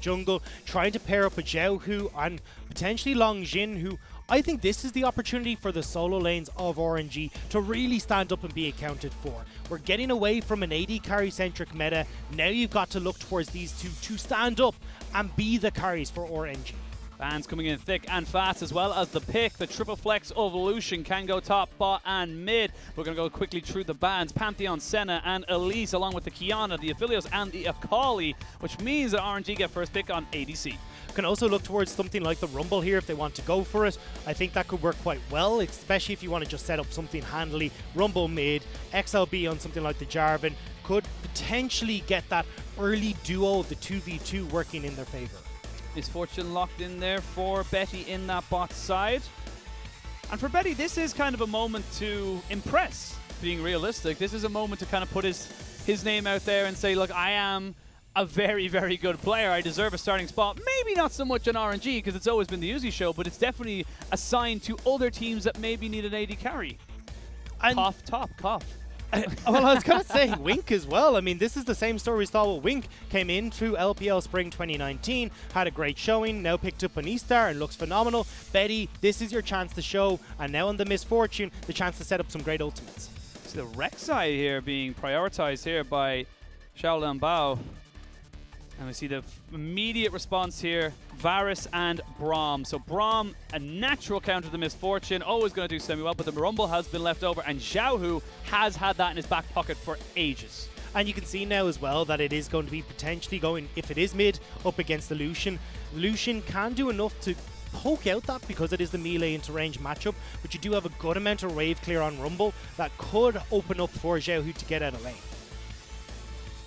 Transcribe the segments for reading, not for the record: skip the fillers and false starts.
jungle, trying to pair up with Xiaohu and potentially Long Jin, who I think this is the opportunity for the solo lanes of RNG to really stand up and be accounted for. We're getting away from an AD carry-centric meta. Now you've got to look towards these two to stand up and be the carries for RNG. Bans coming in thick and fast, as well as the pick. The triple flex of Lucian can go top, bot, and mid. We're going to go quickly through the bans. Pantheon, Senna, and Elise, along with the Kiana, the Aphelios, and the Akali, which means that RNG get first pick on ADC. Can also look towards something like the Rumble here if they want to go for it. I think that could work quite well, especially if you want to just set up something handily. Rumble mid, XLB on something like the Jarvan could potentially get that early duo of the 2v2 working in their favor. Misfortune locked in there for Betty in that bot side. And for Betty, this is kind of a moment to impress, being realistic. This is a moment to kind of put his name out there and say, look, I am a very, very good player. I deserve a starting spot. Maybe not so much on RNG, because it's always been the Uzi show, but it's definitely a sign to other teams that maybe need an AD carry. And cough, top, cough. Well, I was going to say Wink as well. I mean, this is the same story we saw with Wink. Came in through LPL Spring 2019, had a great showing, now picked up an E-Star and looks phenomenal. Betty, this is your chance to show, and now on the Misfortune, the chance to set up some great ultimates. So the Rek'Sai here being prioritized here by Xiaolan Bao. And we see the immediate response here, Varus and Braum. So Braum, a natural counter to Misfortune, always going to do semi-well, but the Rumble has been left over, and Xiaohu has had that in his back pocket for ages. And you can see now as well that it is going to be potentially going, if it is mid, up against the Lucian. Lucian can do enough to poke out that because it is the melee into range matchup, but you do have a good amount of wave clear on Rumble that could open up for Xiaohu to get out of lane.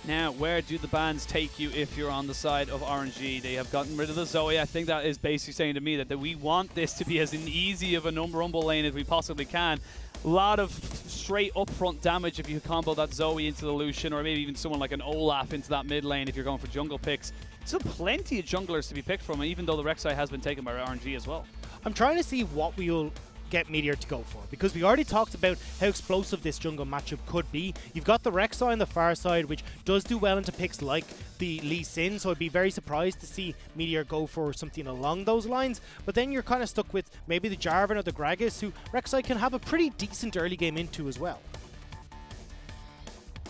Now, where do the bans take you if you're on the side of RNG? They have gotten rid of the Zoe. I think that is basically saying to me that we want this to be as easy of a Rumble lane as we possibly can. A lot of straight upfront damage if you combo that Zoe into the Lucian, or maybe even someone like an Olaf into that mid lane if you're going for jungle picks. Still plenty of junglers to be picked from, even though the Rek'Sai has been taken by RNG as well. I'm trying to see what we'll get Meteor to go for, because we already talked about how explosive this jungle matchup could be. You've got the Rek'Sai on the far side, which does do well into picks like the Lee Sin, so I'd be very surprised to see Meteor go for something along those lines. But then you're kind of stuck with maybe the Jarvan or the Gragas, who Rek'Sai can have a pretty decent early game into as well.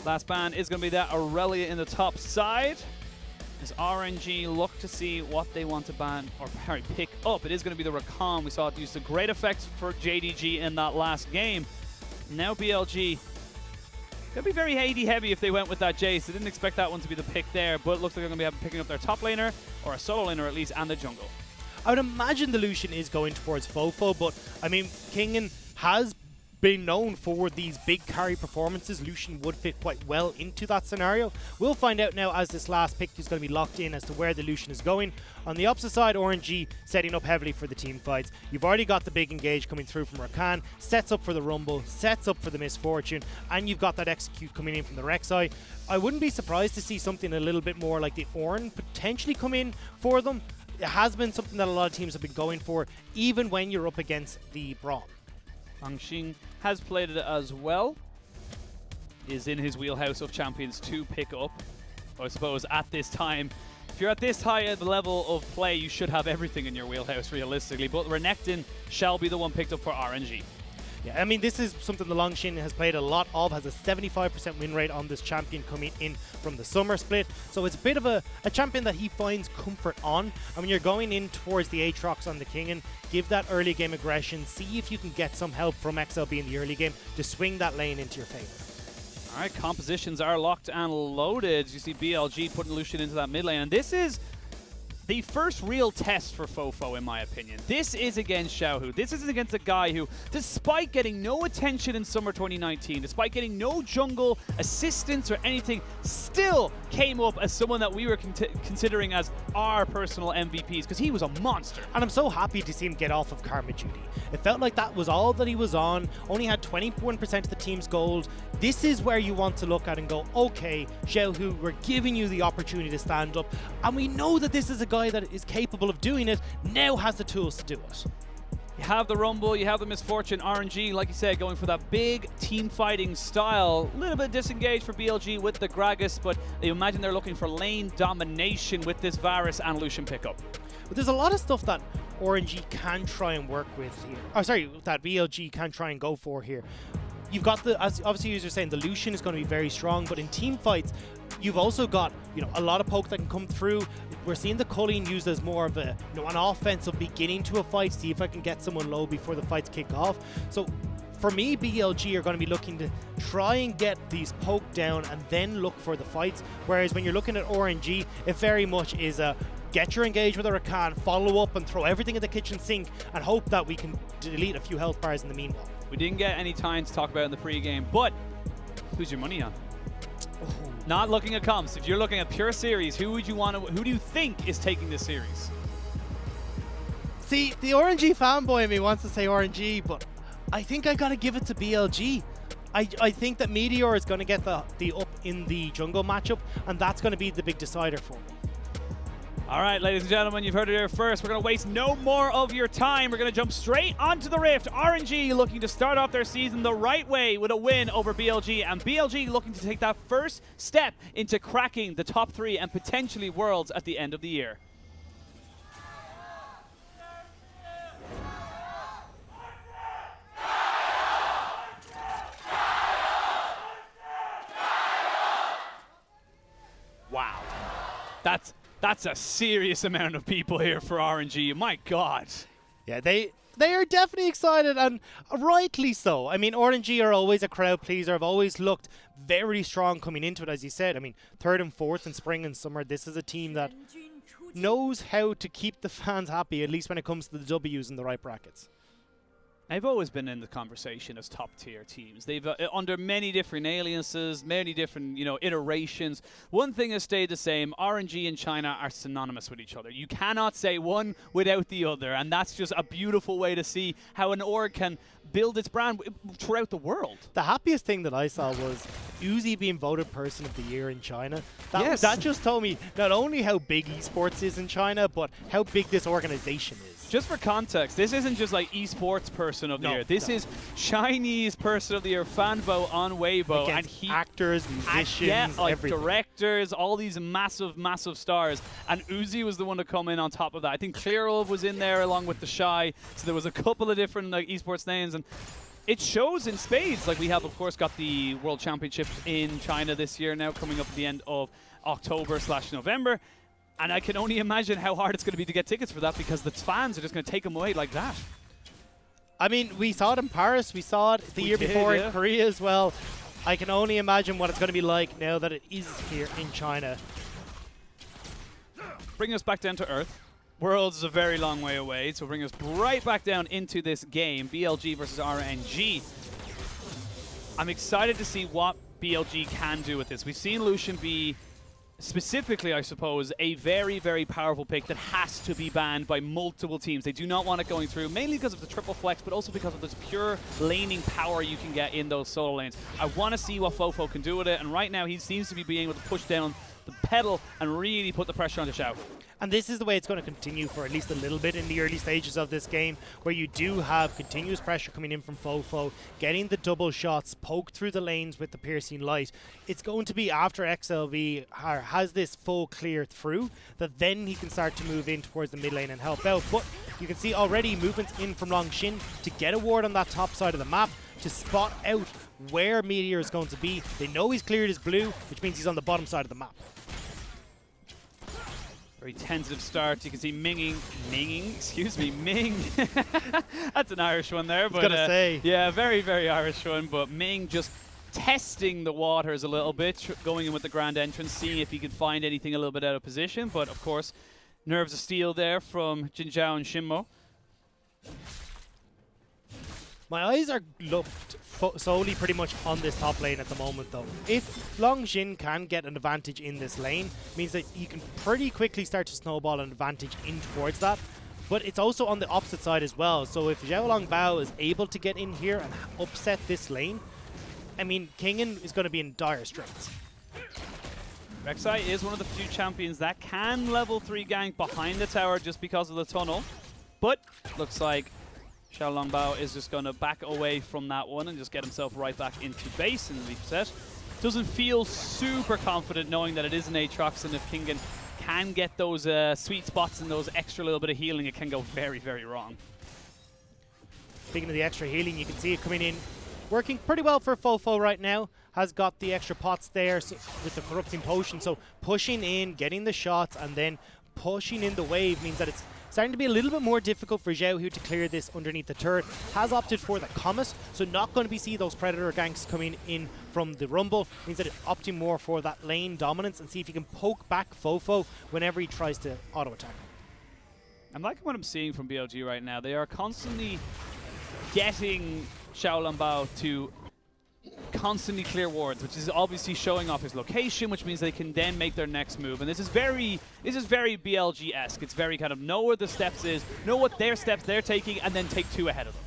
Last ban is going to be that Aurelia in the top side. As RNG look to see what they want to ban or pick up. It is going to be the Rakan. We saw it use a great effect for JDG in that last game. Now BLG could be very AD heavy if they went with that Jace. I didn't expect that one to be the pick there, but it looks like they're going to be picking up their top laner, or a solo laner at least, and the jungle. I would imagine the Lucian is going towards Fofo, but I mean, Kingen has been known for these big carry performances. Lucian would fit quite well into that scenario. We'll find out now as this last pick is going to be locked in as to where the Lucian is going. On the opposite side, RNG setting up heavily for the team fights. You've already got the big engage coming through from Rakan, sets up for the Rumble, sets up for the Misfortune, and you've got that execute coming in from the Rek'Sai. I wouldn't be surprised to see something a little bit more like the Ornn potentially come in for them. It has been something that a lot of teams have been going for, even when you're up against the Braum. Hangxing has played it as well. Is in his wheelhouse of champions to pick up. I suppose at this time, if you're at this high at the level of play, you should have everything in your wheelhouse realistically. But Renekton shall be the one picked up for RNG. Yeah, I mean, this is something the Longshin has played a lot of, has a 75% win rate on this champion coming in from the summer split. So it's a bit of a champion that he finds comfort on. And when you're going in towards the Aatrox on the Kingen, give that early game aggression, see if you can get some help from XLB in the early game to swing that lane into your favor. All right, compositions are locked and loaded. You see BLG putting Lucian into that mid lane. And this is the first real test for Fofo, in my opinion. This is against Xiaohu. This is against a guy who, despite getting no attention in summer 2019, despite getting no jungle assistance or anything, still came up as someone that we were considering as our personal MVPs, because he was a monster. And I'm so happy to see him get off of Karma duty. It felt like that was all that he was on, only had 21% of the team's gold. This is where you want to look at and go, okay, Xiaohu, we're giving you the opportunity to stand up, and we know that this is a guy that is capable of doing it, now has the tools to do it. You have the Rumble, you have the Misfortune, RNG, like you said, going for that big team fighting style. A little bit disengaged for BLG with the Gragas, but you imagine they're looking for lane domination with this Varus and Lucian pickup. But there's a lot of stuff that RNG can try and work with here. Oh, sorry, that BLG can try and go for here. You've got the, as obviously you're saying, the Lucian is going to be very strong, but in team fights, you've also got, you know, a lot of poke that can come through. We're seeing the culling used as more of a, you know, an offensive beginning to a fight. See if I can get someone low before the fights kick off. So for me, BLG are going to be looking to try and get these poke down and then look for the fights. Whereas when you're looking at RNG, it very much is a get your engage with a Rakan, follow up and throw everything in the kitchen sink and hope that we can delete a few health bars in the meanwhile. We didn't get any time to talk about in the pre-game, but who's your money on? Oh. Not looking at comps. If you're looking at pure series, who do you think is taking this series? See, the RNG fanboy in me wants to say RNG, but I think I gotta give it to BLG. I think that Meteor is gonna get the up in the jungle matchup, and that's gonna be the big decider for me. All right, ladies and gentlemen, you've heard it here first. We're going to waste no more of your time. We're going to jump straight onto the Rift. RNG looking to start off their season the right way with a win over BLG, and BLG looking to take that first step into cracking the top 3 and potentially Worlds at the end of the year. Wow. That's a serious amount of people here for RNG. My God. Yeah, they are definitely excited, and rightly so. I mean, RNG are always a crowd pleaser. I've always looked very strong coming into it, as you said. I mean, 3rd and 4th in spring and summer. This is a team that knows how to keep the fans happy, at least when it comes to the W's in the right brackets. They've always been in the conversation as top-tier teams. They've under many different aliases, many different, you know, iterations. One thing has stayed the same: RNG and China are synonymous with each other. You cannot say one without the other, and that's just a beautiful way to see how an org can build its brand throughout the world. The happiest thing that I saw was Uzi being voted Person of the Year in China. That just told me not only how big esports is in China, but how big this organization is. Just for context, this isn't just like esports Person of the Year. This is Chinese Person of the Year fan vote on Weibo. Against actors, musicians, like everything. Directors, all these massive, massive stars. And Uzi was the one to come in on top of that. I think Clearlove was in there along with the Shy. So there was a couple of different like esports names. And it shows in spades. Like, we have, of course, got the World Championships in China this year now, coming up at the end of October/November. And I can only imagine how hard it's going to be to get tickets for that, because the fans are just going to take them away like that. I mean, we saw it in Paris. We saw it the year before in Korea as well. I can only imagine what it's going to be like now that it is here in China. Bring us back down to earth. Worlds is a very long way away, so bring us right back down into this game. BLG versus RNG. I'm excited to see what BLG can do with this. We've seen Lucian be, specifically, I suppose, a very, very powerful pick that has to be banned by multiple teams. They do not want it going through, mainly because of the triple flex, but also because of this pure laning power you can get in those solo lanes. I want to see what Fofo can do with it, and right now he seems to be being able to push down the pedal and really put the pressure on the Xiao. And this is the way it's going to continue for at least a little bit in the early stages of this game, where you do have continuous pressure coming in from Fofo, getting the double shots, poke through the lanes with the piercing light. It's going to be after XLV has this full clear through, that then he can start to move in towards the mid lane and help out. But you can see already movements in from Longshin to get a ward on that top side of the map, to spot out where Meteor is going to be. They know he's cleared his blue, which means he's on the bottom side of the map. Very tentative start. You can see Ming. That's an Irish one there. I was going to say. Yeah, very, very Irish one. But Ming just testing the waters a little bit, going in with the grand entrance, seeing if he could find anything a little bit out of position. But, of course, nerves of steel there from Jin Zhao and Shinmo. My eyes are looked solely pretty much on this top lane at the moment, though. If Longshin can get an advantage in this lane, means that you can pretty quickly start to snowball an advantage in towards that. But it's also on the opposite side as well. So if Xiaolongbao is able to get in here and upset this lane, I mean, Kingen is going to be in dire straits. Rek'Sai is one of the few champions that can level 3 gank behind the tower just because of the tunnel. But looks like Xiao Longbao is just going to back away from that one and just get himself right back into base in the leaf set. Doesn't feel super confident knowing that it is an Aatrox, and if Kingen can get those sweet spots and those extra little bit of healing, it can go very, very wrong. Speaking of the extra healing, you can see it coming in, working pretty well for Fofo right now. Has got the extra pots there with the corrupting potion, so pushing in, getting the shots, and then pushing in the wave means that it's starting to be a little bit more difficult for Xiaohu to clear this underneath the turret. Has opted for the Comet, so not going to be see those Predator ganks coming in from the Rumble. Means that it's opting more for that lane dominance and see if he can poke back Fofo whenever he tries to auto-attack. I'm liking what I'm seeing from BLG right now. They are constantly getting Xiao Longbao to constantly clear wards, which is obviously showing off his location, which means they can then make their next move. And this is very BLG-esque. It's very kind of know where the steps is, know what their steps they're taking, and then take two ahead of them.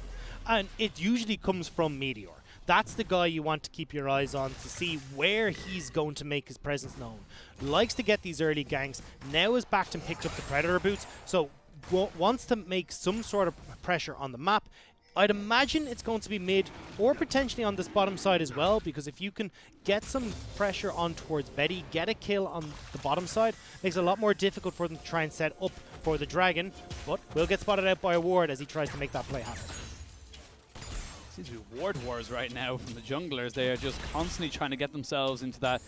And it usually comes from Meteor. That's the guy you want to keep your eyes on to see where he's going to make his presence known. Likes to get these early ganks. Now is backed and picked up the Predator boots, so wants to make some sort of pressure on the map. I'd imagine it's going to be mid or potentially on this bottom side as well, because if you can get some pressure on towards Betty, get a kill on the bottom side, makes it a lot more difficult for them to try and set up for the Dragon, but will get spotted out by a ward as he tries to make that play happen. Seems to be ward wars right now from the junglers. They are just constantly trying to get themselves into that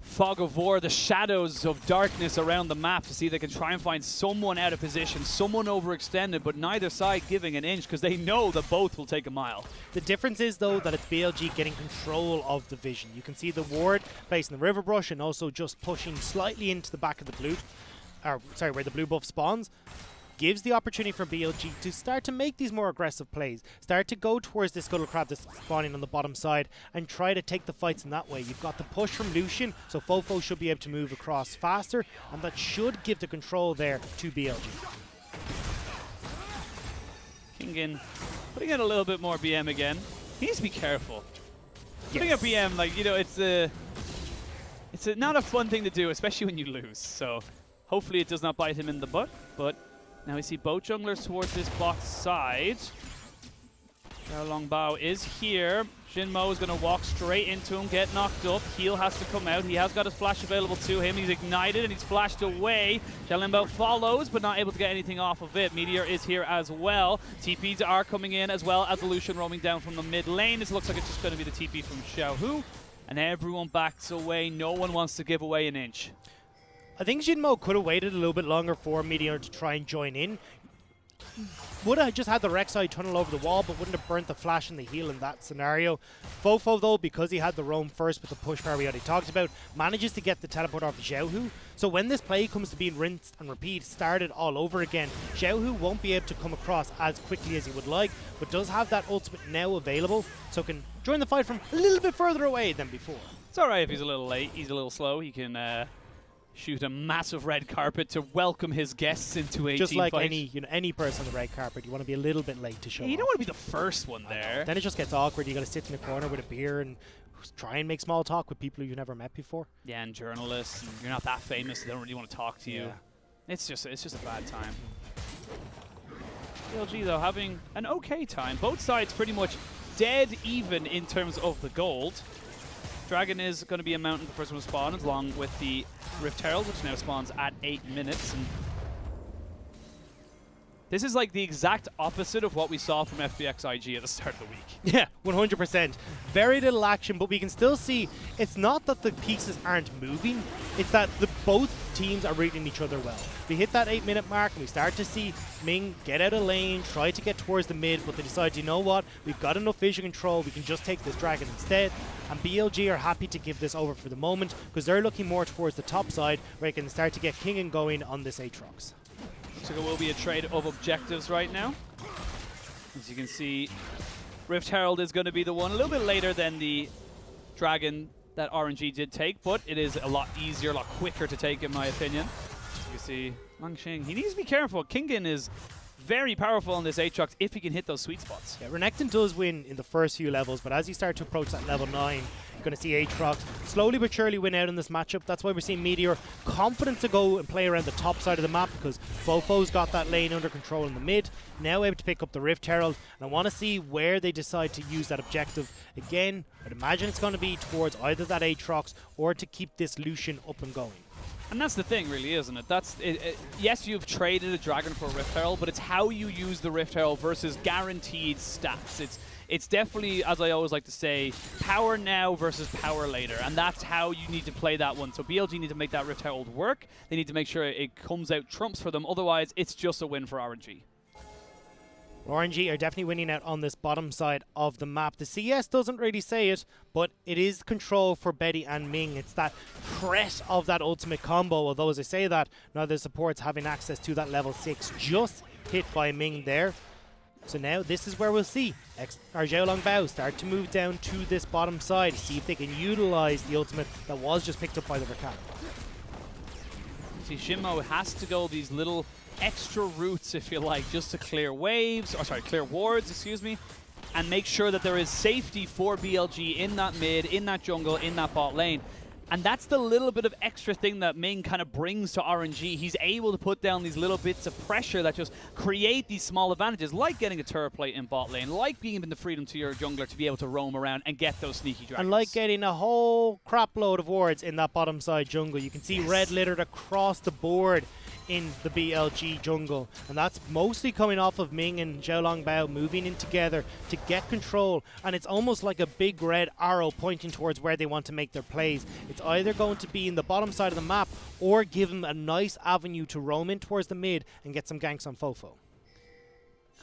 fog of war, the shadows of darkness around the map to see if they can try and find someone out of position, someone overextended, but neither side giving an inch because they know that both will take a mile. The difference is, though, that it's BLG getting control of the vision. You can see the ward placing the river brush and also just pushing slightly into the back of the blue, where the blue buff spawns. Gives the opportunity for BLG to start to make these more aggressive plays, start to go towards the Scuttle Crab that's spawning on the bottom side and try to take the fights in that way. You've got the push from Lucian, so Fofo should be able to move across faster, and that should give the control there to BLG. Kingen putting in a little bit more BM again. He needs to be careful. Putting a BM, like, you know, it's not a fun thing to do, especially when you lose. So hopefully it does not bite him in the butt, but now we see both junglers towards this bot side. Xiao Longbao is here. Jinmo is going to walk straight into him, get knocked up. Heal has to come out. He has got his flash available to him. He's ignited and he's flashed away. Xiao Longbao follows, but not able to get anything off of it. Meteor is here as well. TPs are coming in as well as Lucian roaming down from the mid lane. This looks like it's just going to be the TP from Xiaohu. And everyone backs away. No one wants to give away an inch. I think Jinmo could have waited a little bit longer for Meteor to try and join in. Would have just had the Rek'Sai tunnel over the wall, but wouldn't have burnt the flash and the heal in that scenario. Fofo, though, because he had the roam first with the push power we already talked about, manages to get the teleport off of Xiaohu. So when this play comes to being rinsed and repeat, started all over again, Xiaohu won't be able to come across as quickly as he would like, but does have that ultimate now available, so can join the fight from a little bit further away than before. It's alright if he's a little late, he's a little slow, he can shoot a massive red carpet to welcome his guests into a just team like fight. any person on the red carpet, you want to be a little bit late to show You off. don't want to be the first one there. Then it just gets awkward. You got to sit in a corner with a beer and try and make small talk with people you've never met before. Yeah, and journalists, and you're not that famous, they don't really want to talk to you. Yeah. It's just a bad time. BLG though having an okay time. Both sides pretty much dead even in terms of the gold. Dragon is going to be a mountain, the first one to spawn, along with the Rift Herald, which now spawns at 8 minutes. And this is like the exact opposite of what we saw from FBXIG at the start of the week. Yeah, 100%. Very little action, but we can still see it's not that the pieces aren't moving, it's that both teams are reading each other well. We hit that 8-minute mark and we start to see Ming get out of lane, try to get towards the mid, but they decide, you know what, we've got enough vision control, we can just take this Dragon instead. And BLG are happy to give this over for the moment because they're looking more towards the top side where they can start to get King and going on this Aatrox. So there will be a trade of objectives right now. As you can see, Rift Herald is going to be the one a little bit later than the Dragon that RNG did take, but it is a lot easier, a lot quicker to take in my opinion. You can see Langxing, he needs to be careful. Kingen is very powerful on this Aatrox if he can hit those sweet spots. Yeah, Renekton does win in the first few levels, but as you start to approach that level 9, Going to see Aatrox slowly but surely win out in this matchup. That's why we're seeing Meteor confident to go and play around the top side of the map, because Fofo's got that lane under control in the mid, now able to pick up the Rift Herald, and I want to see where they decide to use that objective. Again, I'd imagine it's going to be towards either that Aatrox or to keep this Lucian up and going. And that's the thing, really, isn't it? That's yes, you've traded a Dragon for a Rift Herald, but it's how you use the Rift Herald versus guaranteed stats. It's definitely, as I always like to say, power now versus power later, and that's how you need to play that one. So BLG need to make that Rift Herald work. They need to make sure it comes out trumps for them. Otherwise, it's just a win for RNG. RNG are definitely winning out on this bottom side of the map. The CS doesn't really say it, but it is control for Betty and Ming. It's that threat of that ultimate combo, although as I say that, now the support's having access to that level 6, just hit by Ming there. So now this is where we'll see Xiaolongbao start to move down to this bottom side, see if they can utilize the ultimate that was just picked up by the Rakan. See, Shinmo has to go these little extra routes, if you like, just to clear waves, or sorry, clear wards, excuse me, and make sure that there is safety for BLG in that mid, in that jungle, in that bot lane. And that's the little bit of extra thing that Ming kind of brings to RNG. He's able to put down these little bits of pressure that just create these small advantages, like getting a turret plate in bot lane, like being given the freedom to your jungler to be able to roam around and get those sneaky dragons. And like getting a whole crap load of wards in that bottom side jungle. You can see red littered across the board in the BLG jungle, and that's mostly coming off of Ming and Xiaolongbao moving in together to get control, and it's almost like a big red arrow pointing towards where they want to make their plays. It's either going to be in the bottom side of the map or give them a nice avenue to roam in towards the mid and get some ganks on Fofo.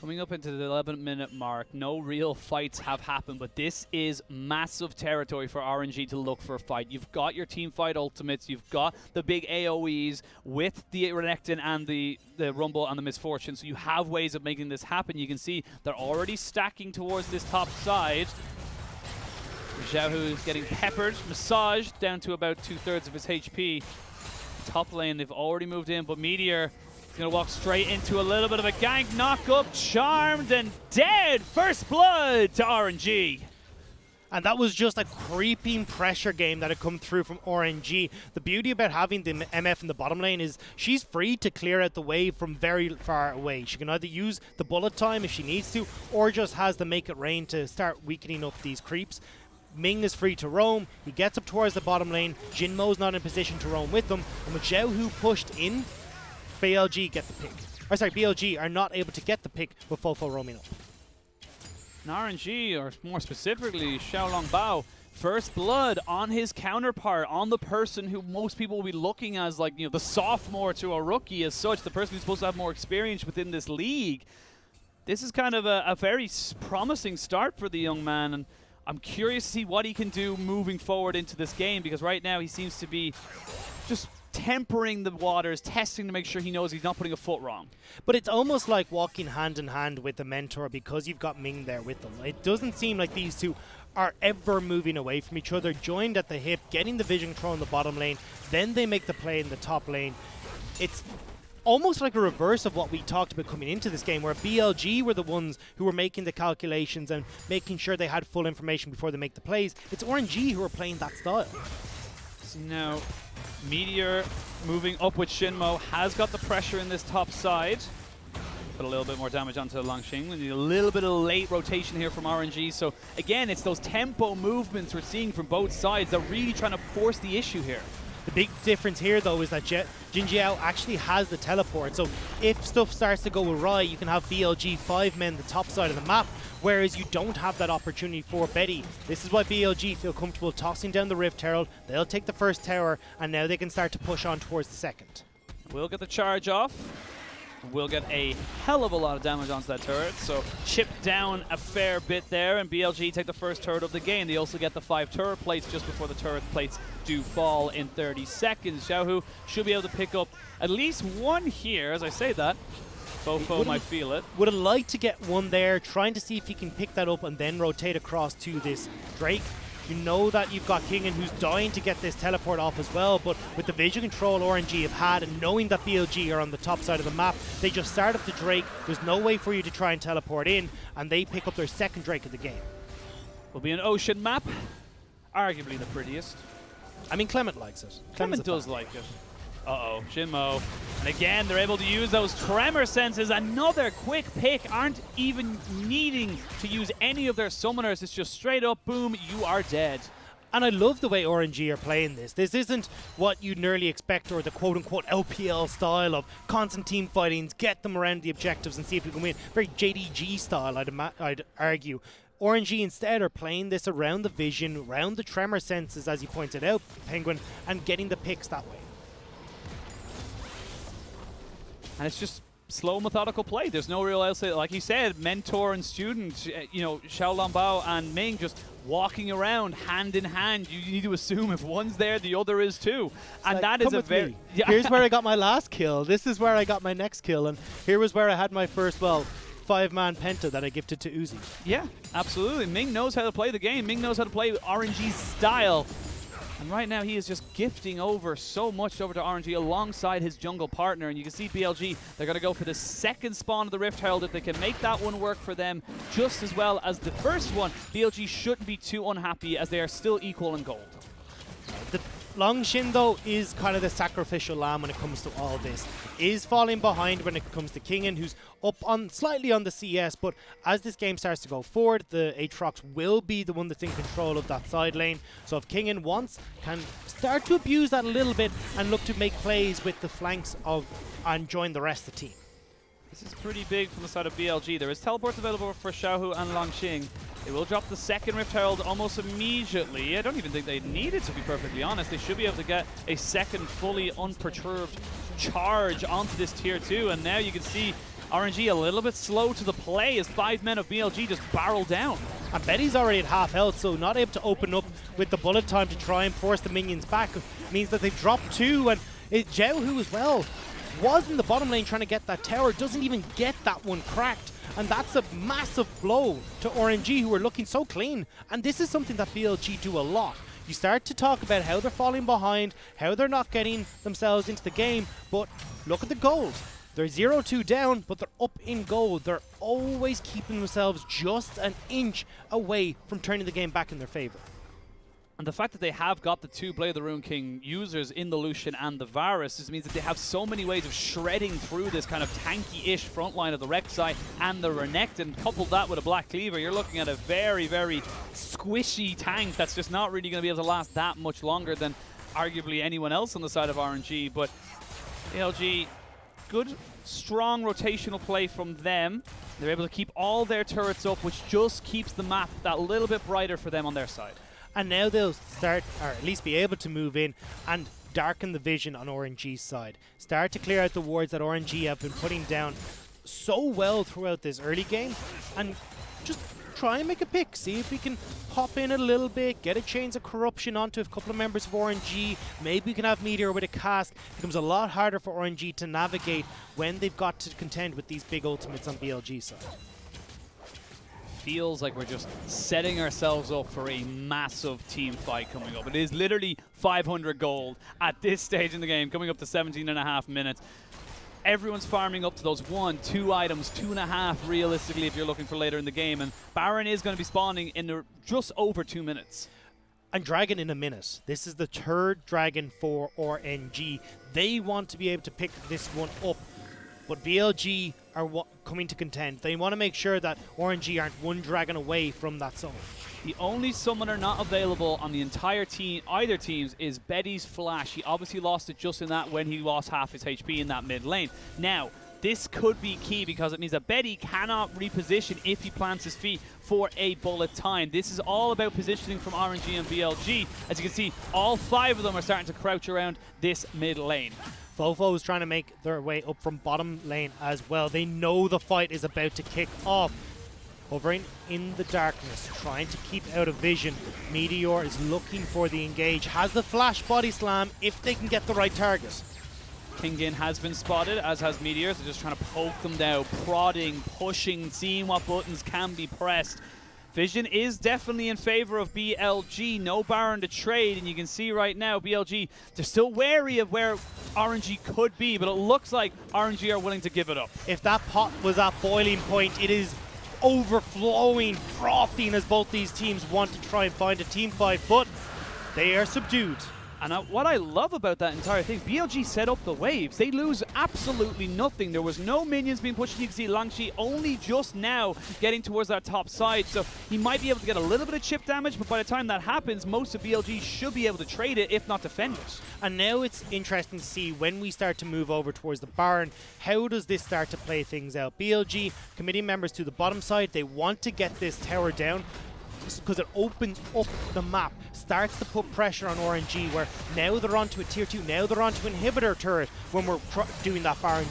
Coming up into the 11-minute mark, no real fights have happened, but this is massive territory for RNG to look for a fight. You've got your teamfight ultimates, you've got the big AoEs with the Renekton and the Rumble and the Misfortune, so you have ways of making this happen. You can see they're already stacking towards this top side. Xiaohu is getting peppered, massaged down to about 2/3 of his HP. Top lane, they've already moved in, but Meteor is going to walk straight into a little bit of a gank, knock up, charmed, and dead. First blood to RNG. And that was just a creeping pressure game that had come through from RNG. The beauty about having the MF in the bottom lane is she's free to clear out the wave from very far away. She can either use the bullet time if she needs to, or just has the make it rain to start weakening up these creeps. Ming is free to roam. He gets up towards the bottom lane. Jinmo's not in position to roam with them. And with Xiaohu pushed in, BLG get the pick. Or sorry, BLG are not able to get the pick with Fofo roaming up. And RNG, or more specifically Xiaolongbao, first blood on his counterpart, on the person who most people will be looking as like, you know, the sophomore to a rookie as such, the person who's supposed to have more experience within this league. This is kind of a very promising start for the young man, and I'm curious to see what he can do moving forward into this game, because right now he seems to be just tempering the waters, testing to make sure he knows he's not putting a foot wrong. But it's almost like walking hand in hand with the mentor because you've got Ming there with them. It doesn't seem like these two are ever moving away from each other, joined at the hip, getting the vision control in the bottom lane, then they make the play in the top lane. It's almost like a reverse of what we talked about coming into this game, where BLG were the ones who were making the calculations and making sure they had full information before they make the plays. It's RNG who are playing that style. So now Meteor moving up with Shinmo has got the pressure in this top side. Put a little bit more damage onto Longxing. We need a little bit of late rotation here from RNG. So again, it's those tempo movements we're seeing from both sides. They're really trying to force the issue here. The big difference here, though, is that Jin Jiao actually has the teleport. So if stuff starts to go awry, you can have BLG 5 men the top side of the map, whereas you don't have that opportunity for Betty. This is why BLG feel comfortable tossing down the Rift Herald. They'll take the first tower, and now they can start to push on towards the second. We'll get the charge off. We'll get a hell of a lot of damage onto that turret, so chip down a fair bit there, and BLG take the first turret of the game. They also get the 5 turret plates just before the turret plates do fall in 30 seconds. Xiaohu should be able to pick up at least one here. As I say that, Fofo might feel it. Would have liked to get one there, trying to see if he can pick that up and then rotate across to this Drake. You know that you've got Kingen who's dying to get this teleport off as well, but with the vision control RNG have had and knowing that BLG are on the top side of the map, they just start up the Drake. There's no way for you to try and teleport in, and they pick up their second Drake of the game. Will be an ocean map, arguably the prettiest. I mean, Clement likes it. Clement does like it. Uh-oh, Shinmo. And again, they're able to use those tremor senses. Another quick pick. Aren't even needing to use any of their summoners. It's just straight up, boom, you are dead. And I love the way RNG are playing this. This isn't what you'd nearly expect, or the quote-unquote LPL style of constant team fightings, get them around the objectives and see if we can win. Very JDG style, I'd argue. RNG instead are playing this around the vision, around the tremor senses, as you pointed out, Penguin, and getting the picks that way. And it's just slow, methodical play. There's no real else. Like you said, mentor and student, you know, Xiao Lanbao and Ming just walking around hand in hand. You need to assume if one's there, the other is too. And like, that is a very... Yeah. Here's where I got my last kill. This is where I got my next kill. And here was where I had my first, well, 5-man penta that I gifted to Uzi. Yeah, absolutely. Ming knows how to play the game. Ming knows how to play RNG's style. And right now he is just gifting over so much over to RNG alongside his jungle partner. And you can see BLG, they're going to go for the second spawn of the Rift Herald. If they can make that one work for them just as well as the first one, BLG shouldn't be too unhappy as they are still equal in gold. The Long Shin, though, is kind of the sacrificial lamb when it comes to all this. Is falling behind when it comes to Kingen, who's up on slightly on the CS, but as this game starts to go forward, the Aatrox will be the one that's in control of that side lane. So if Kingen wants, can start to abuse that a little bit and look to make plays with the flanks of and join the rest of the team. This is pretty big from the side of BLG. There is teleports available for Xiaohu and Longqing. They will drop the second Rift Herald almost immediately. I don't even think they need it, to be perfectly honest. They should be able to get a second fully unperturbed charge onto this tier 2. And now you can see RNG a little bit slow to the play as 5 men of BLG just barrel down. And Betty's already at half health, so not able to open up with the bullet time to try and force the minions back means that they've dropped 2. And Xiaohu as well was in the bottom lane trying to get that tower, doesn't even get that one cracked. And that's a massive blow to RNG, who are looking so clean. And this is something that BLG do a lot. You start to talk about how they're falling behind, how they're not getting themselves into the game, but look at the gold. They're 0-2 down, but they're up in gold. They're always keeping themselves just an inch away from turning the game back in their favor. And the fact that they have got the 2 Blade of the Rune King users in the Lucian and the Varus just means that they have so many ways of shredding through this kind of tanky-ish front line of the Rek'Sai and the Renekton. And couple that with a Black Cleaver, you're looking at a very, very squishy tank that's just not really going to be able to last that much longer than arguably anyone else on the side of RNG. But BLG, good, strong rotational play from them. They're able to keep all their turrets up, which just keeps the map that little bit brighter for them on their side. And now they'll start, or at least be able to move in and darken the vision on RNG's side. Start to clear out the wards that RNG have been putting down so well throughout this early game. And just try and make a pick. See if we can hop in a little bit, get a Chains of Corruption onto a couple of members of RNG. Maybe we can have Meteor with a cast. It becomes a lot harder for RNG to navigate when they've got to contend with these big ultimates on BLG's side. Feels like we're just setting ourselves up for a massive team fight coming up. It is literally 500 gold at this stage in the game, coming up to 17.5 minutes. Everyone's farming up to those 1, 2 items, 2.5 realistically if you're looking for later in the game. And Baron is going to be spawning in just over 2 minutes. And Dragon in a minute. This is the 3rd Dragon for RNG. They want to be able to pick this one up. But BLG are coming to contend. They want to make sure that RNG aren't 1 dragon away from that zone. The only summoner not available on the entire team, either teams, is Betty's Flash. He obviously lost it just in that when he lost half his HP in that mid lane. Now, this could be key because it means that Betty cannot reposition if he plants his feet for a bullet time. This is all about positioning from RNG and BLG. As you can see, all 5 of them are starting to crouch around this mid lane. Fofo is trying to make their way up from bottom lane as well. They know the fight is about to kick off. Hovering in the darkness, trying to keep out of vision. Meteor is looking for the engage. Has the flash body slam if they can get the right target. Kingin has been spotted, as has Meteor. They're just trying to poke them down, prodding, pushing, seeing what buttons can be pressed. Vision is definitely in favor of BLG. No Baron to trade, and you can see right now BLG, they're still wary of where RNG could be, but it looks like RNG are willing to give it up. If that pot was at boiling point, it is overflowing, frothing as both these teams want to try and find a team fight, but They are subdued. And what I love about that entire thing, BLG set up the waves. They lose absolutely nothing. There was no minions being pushed. You can see Langshi only just now getting towards that top side. So he might be able to get a little bit of chip damage, but by the time that happens, most of BLG should be able to trade it, if not defend it. And now it's interesting to see when we start to move over towards the Baron, how does this start to play things out? BLG, committee members to the bottom side, they want to get this tower down, because it opens up the map, starts to put pressure on RNG, where now they're onto a tier 2, now they're onto inhibitor turret when we're doing that Baron,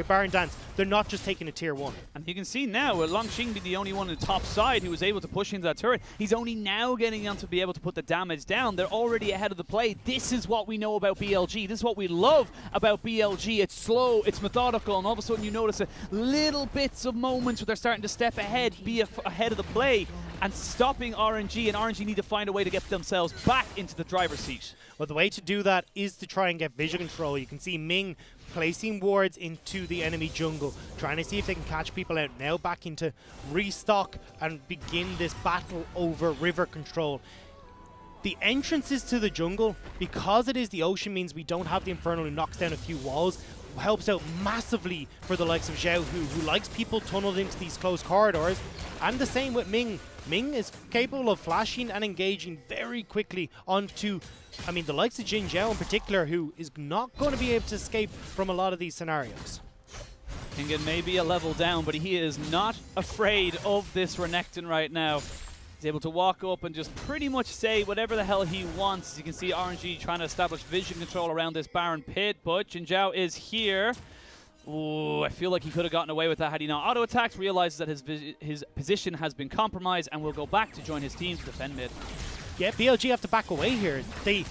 Baron dance. They're not just taking a tier 1. And you can see now, with Longxing being the only one on the top side who was able to push into that turret, he's only now getting on to be able to put the damage down. They're already ahead of the play. This is what we know about BLG. This is what we love about BLG. It's slow, it's methodical, and all of a sudden you notice little bits of moments where they're starting to step ahead, be ahead of the play, and stopping RNG, and RNG need to find a way to get themselves back into the driver's seat. Well, the way to do that is to try and get vision control. You can see Ming placing wards into the enemy jungle, trying to see if they can catch people out. Now back into restock and begin this battle over river control. The entrances to the jungle, because it is the ocean, means we don't have the Inferno who knocks down a few walls. Helps out massively for the likes of Zhao, who likes people tunneled into these close corridors. And the same with Ming. Ming is capable of flashing and engaging very quickly onto, I mean, the likes of Jin Zhao in particular, who is not going to be able to escape from a lot of these scenarios. Kingen may be a level down, but he is not afraid of this Renekton right now. He's able to walk up and just pretty much say whatever the hell he wants. As you can see RNG trying to establish vision control around this Baron pit, but Jin Zhao is here. Ooh, I feel like he could have gotten away with that had he not auto-attacked, realizes that his position has been compromised, and will go back to join his team to defend mid. Yeah, BLG have to back away here. They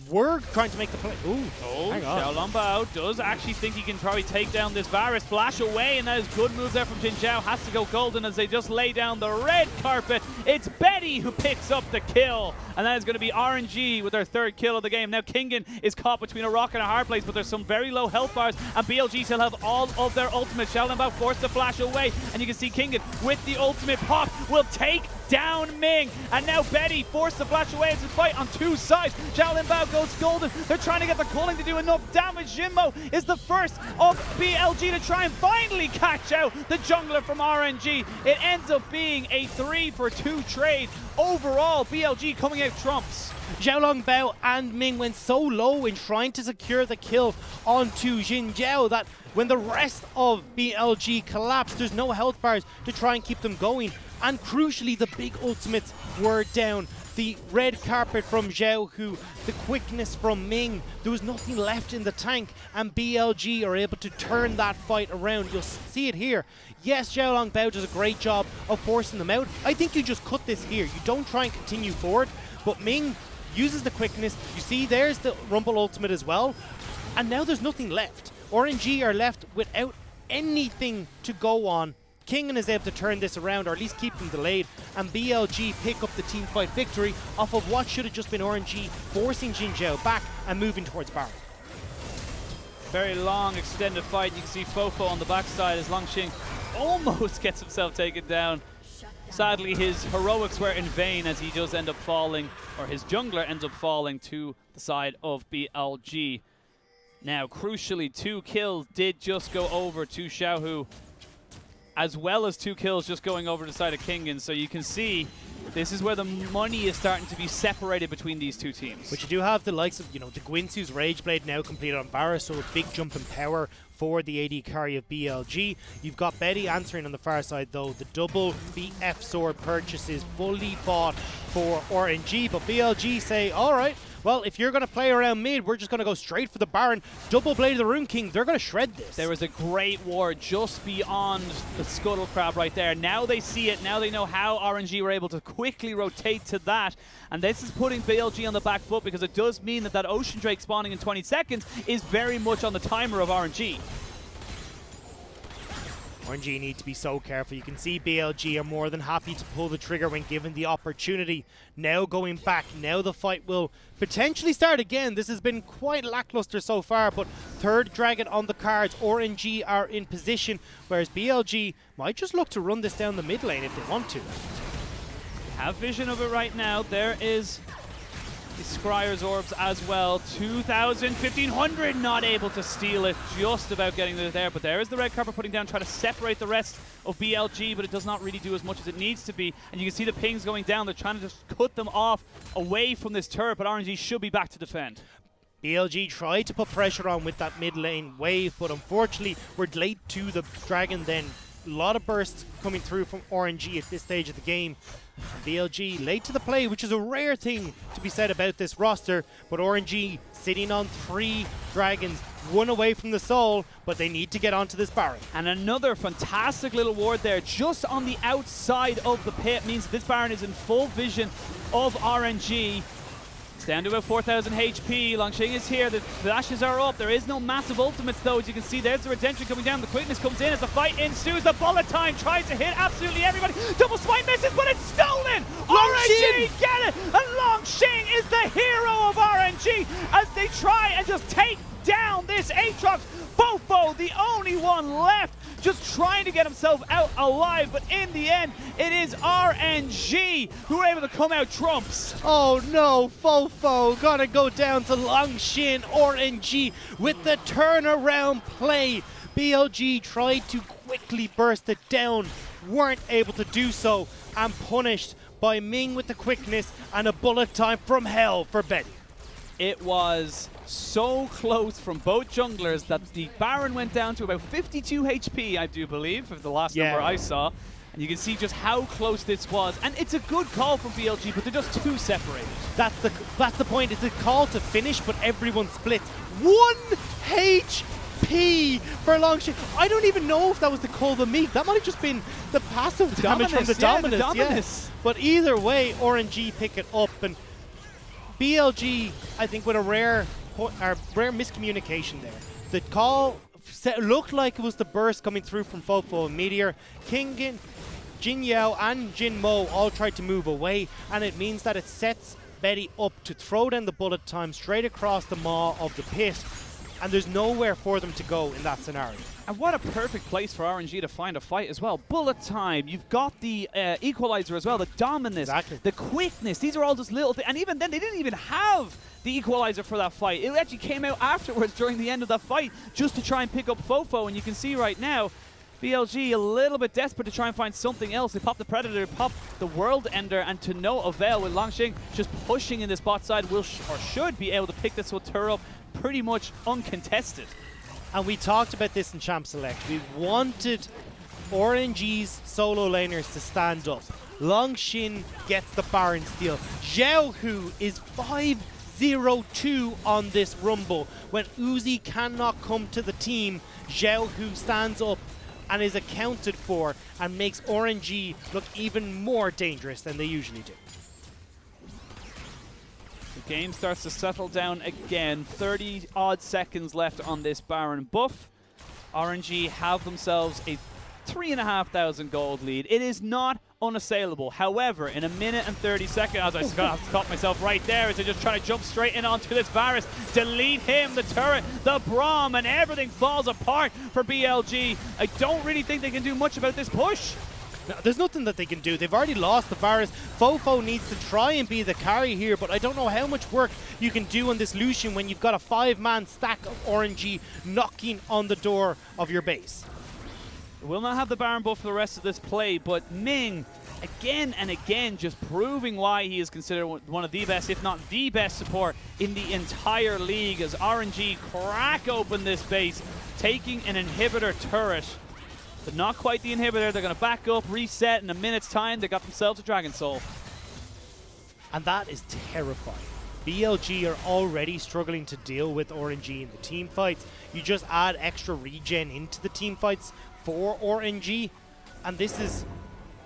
were trying to make the play. Ooh, Xiaolong Bao does actually think he can probably take down this Varus. Flash away, and that is good move there from Jin Zhao. Has to go golden as they just lay down the red carpet. It's Betty who picks up the kill, and that is going to be RNG with their third kill of the game. Now Kingen is caught between a rock and a hard place, but there's some very low health bars, and BLG still have all of their ultimate. Xiaolong Bao forced to flash away, and you can see Kingen with the ultimate pop will take down Ming, and now Betty forced to flash away as a fight on two sides. Xiaolong Bao goes golden. They're trying to get the culling to do enough damage. Jinmo is the first of BLG to try and finally catch out the jungler from RNG. It ends up being a 3-for-2 trade. Overall, BLG coming out trumps. Xiaolong Bao and Ming went so low in trying to secure the kill onto Jin Zhao that when the rest of BLG collapsed, there's no health bars to try and keep them going. And crucially, the big ultimates were down. The red carpet from Zhao, the quickness from Ming, there was nothing left in the tank, and BLG are able to turn that fight around. You'll see it here. Yes, Xiaolong Bao does a great job of forcing them out. I think you just cut this here. You don't try and continue forward, but Ming uses the quickness. You see there's the Rumble ultimate as well, and now there's nothing left. RNG are left without anything to go on. Kingen is able to turn this around, or at least keep them delayed, and BLG pick up the team fight victory off of what should have just been RNG forcing Jin Zhao back and moving towards Baron. Very long extended fight. You can see Fofo on the backside as Longxing almost gets himself taken down. Sadly, his heroics were in vain as he does end up falling, or his jungler ends up falling to the side of BLG. Now, crucially, 2 kills did just go over to Xiaohu, as well as 2 kills just going over to the side of Kingen. So you can see this is where the money is starting to be separated between these two teams. But you do have the likes of, the Gwinsu's Rage Blade now completed on Varus, so a big jump in power for the AD carry of BLG. You've got Betty answering on the far side though. The double BF sword purchase is fully bought for RNG, but BLG say, alright, well, if you're going to play around mid, we're just going to go straight for the Baron. Double Blade of the Rune King, they're going to shred this. There was a great ward just beyond the Scuttle Crab right there. Now they see it. Now they know how RNG were able to quickly rotate to that. And this is putting BLG on the back foot, because it does mean that Ocean Drake spawning in 20 seconds is very much on the timer of RNG. RNG need to be so careful. You can see BLG are more than happy to pull the trigger when given the opportunity. Now going back, now the fight will potentially start again. This has been quite lackluster so far, but third dragon on the cards. RNG are in position, whereas BLG might just look to run this down the mid lane if they want to. Have vision of it right now. There is The Scryer's orbs as well. 2,000, 1,500, not able to steal it. Just about getting it there, but there is the red carpet putting down, trying to separate the rest of BLG, but it does not really do as much as it needs to be. And you can see the pings going down. They're trying to just cut them off away from this turret, but RNG should be back to defend. BLG tried to put pressure on with that mid lane wave, but unfortunately we're late to the dragon then. A lot of bursts coming through from RNG at this stage of the game. BLG late to the play, which is a rare thing to be said about this roster, but RNG sitting on 3 dragons, 1 away from the soul, but they need to get onto this Baron. And another fantastic little ward there, just on the outside of the pit, means this Baron is in full vision of RNG. It's down to about 4,000 HP. Longxing is here. The flashes are up. There is no massive ultimates, though. As you can see, there's the redemption coming down. The quickness comes in as the fight ensues. The bullet time tries to hit absolutely everybody. Double swipe misses, but it's stolen. RNG get it. And Longxing is the hero of RNG as they try and just take down this Aatrox. Fofo, the only one left, just trying to get himself out alive, but in the end, it is RNG who are able to come out trumps. Oh no, Fofo gonna go down to Longxing. RNG with the turnaround play. BLG tried to quickly burst it down, weren't able to do so, and punished by Ming with the quickness and a bullet time from hell for Betty. It was so close from both junglers that the Baron went down to about 52 HP, I do believe, of the last number I saw. And you can see just how close this was. And it's a good call from BLG, but they're just too separated. That's the point. It's a call to finish, but everyone splits. 1 HP for Longxing. I don't even know if that was the call the meat. That might have just been the passive damage from the Dominus. Yeah. But either way, RNG pick it up. And BLG, I think, with a rare miscommunication there. The call looked like it was the burst coming through from Fofo and Meteor. Kingin, Jin Yao and Jin Mo all tried to move away, and it means that it sets Betty up to throw down the bullet time straight across the maw of the pit, and there's nowhere for them to go in that scenario. And what a perfect place for RNG to find a fight as well. Bullet time, you've got the equalizer as well, the dominance, the quickness. These are all just little things. And even then, they didn't even have the equalizer for that fight. It actually came out afterwards during the end of that fight just to try and pick up Fofo. And you can see right now, BLG a little bit desperate to try and find something else. They pop the Predator, pop the World Ender, and to no avail with Longxing just pushing in this bot side will or should be able to pick this Sotur up pretty much uncontested. And we talked about this in Champ Select. We wanted RNG's solo laners to stand up. Longxing gets the Baron steal. Xiaohu is 5-0-2 on this Rumble. When Uzi cannot come to the team, Xiaohu stands up and is accounted for and makes RNG look even more dangerous than they usually do. The game starts to settle down again. 30-odd seconds left on this Baron buff. RNG have themselves a 3,500 gold lead. It is not unassailable. However, in 1 minute and 30 seconds, as I caught myself right there, as they're just trying to jump straight in onto this Varus, delete him, the turret, the Braum, and everything falls apart for BLG. I don't really think they can do much about this push. No, there's nothing that they can do. They've already lost the Varus. Fofo needs to try and be the carry here, but I don't know how much work you can do on this Lucian when you've got a 5-man stack of RNG knocking on the door of your base. Will not have the Baron buff for the rest of this play, but Ming, again and again, just proving why he is considered one of the best, if not the best support in the entire league, as RNG crack open this base, taking an inhibitor turret. But not quite the inhibitor. They're going to back up, reset in a minute's time. They got themselves a Dragon Soul. And that is terrifying. BLG are already struggling to deal with RNG in the team fights. You just add extra regen into the team fights for RNG, and this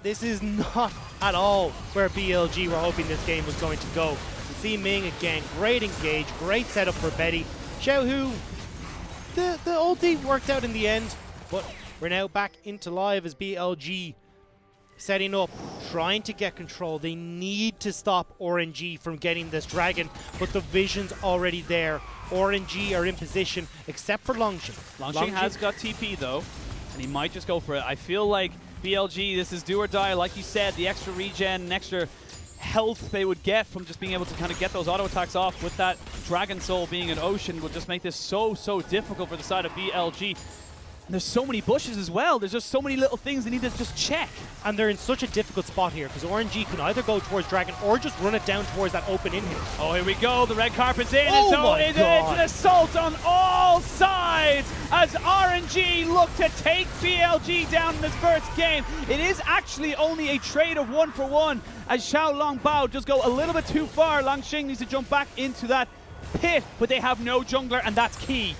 is not at all where BLG were hoping this game was going to go. You see Ming again, great engage, great setup for Betty. Xiaohu, the ulti worked out in the end, but we're now back into live as BLG setting up, trying to get control. They need to stop RNG from getting this dragon, but the vision's already there. RNG are in position, except for Longxing. Longxing has got TP though, and he might just go for it. I feel like BLG, this is do or die. Like you said, the extra regen, extra health they would get from just being able to kind of get those auto attacks off with that Dragon Soul being an ocean would just make this so difficult for the side of BLG. And there's so many bushes as well. There's just so many little things they need to just check. And they're in such a difficult spot here because RNG can either go towards Dragon or just run it down towards that open in here. Oh, here we go. The red carpet's in. Oh It's God. an assault on all sides as RNG look to take BLG down in this first game. It is actually only a trade of 1-for-1 as Xiao Long Bao just go a little bit too far. Lang Xing needs to jump back into that pit, but they have no jungler, and that's key.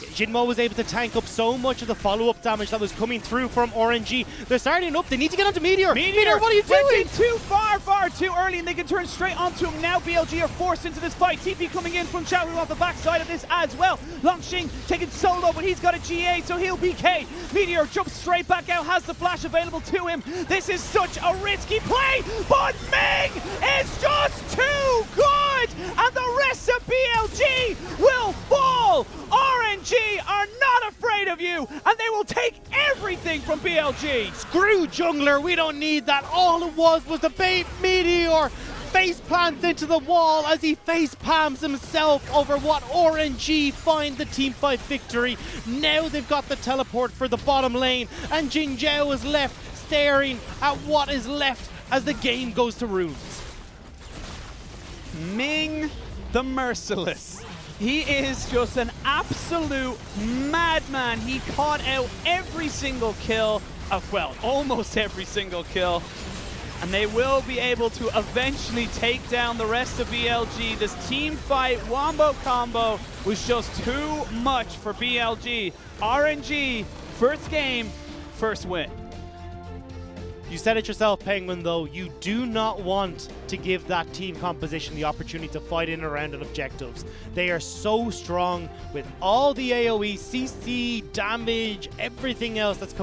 Jinmo was able to tank up so much of the follow-up damage that was coming through from RNG. They're starting up. They need to get onto Meteor. Meteor, what are you doing? Went in too far too early, and they can turn straight onto him. Now BLG are forced into this fight. TP coming in from Xiaohu off the backside of this as well. Lang Xing taking solo, but he's got a GA, so he'll PK. Meteor jumps straight back out, has the flash available to him. This is such a risky play, but Ming is just too good, and the rest of BLG will fall. RNG are not afraid of you, and they will take everything from BLG. Screw jungler. We don't need that. All it was the bait. Meteor face plants into the wall as he face palms himself over what RNG find the team fight victory. Now they've got the teleport for the bottom lane, and Jing Zhao is left staring at what is left as the game goes to runes. Ming the Merciless. He is just an absolute madman. He caught out every single kill, well, almost every single kill. And they will be able to eventually take down the rest of BLG. This team fight wombo combo was just too much for BLG. RNG, first game, first win. You said it yourself, Penguin, though. You do not want to give that team composition the opportunity to fight in and around on objectives. They are so strong with all the AoE, CC, damage, everything else that's coming.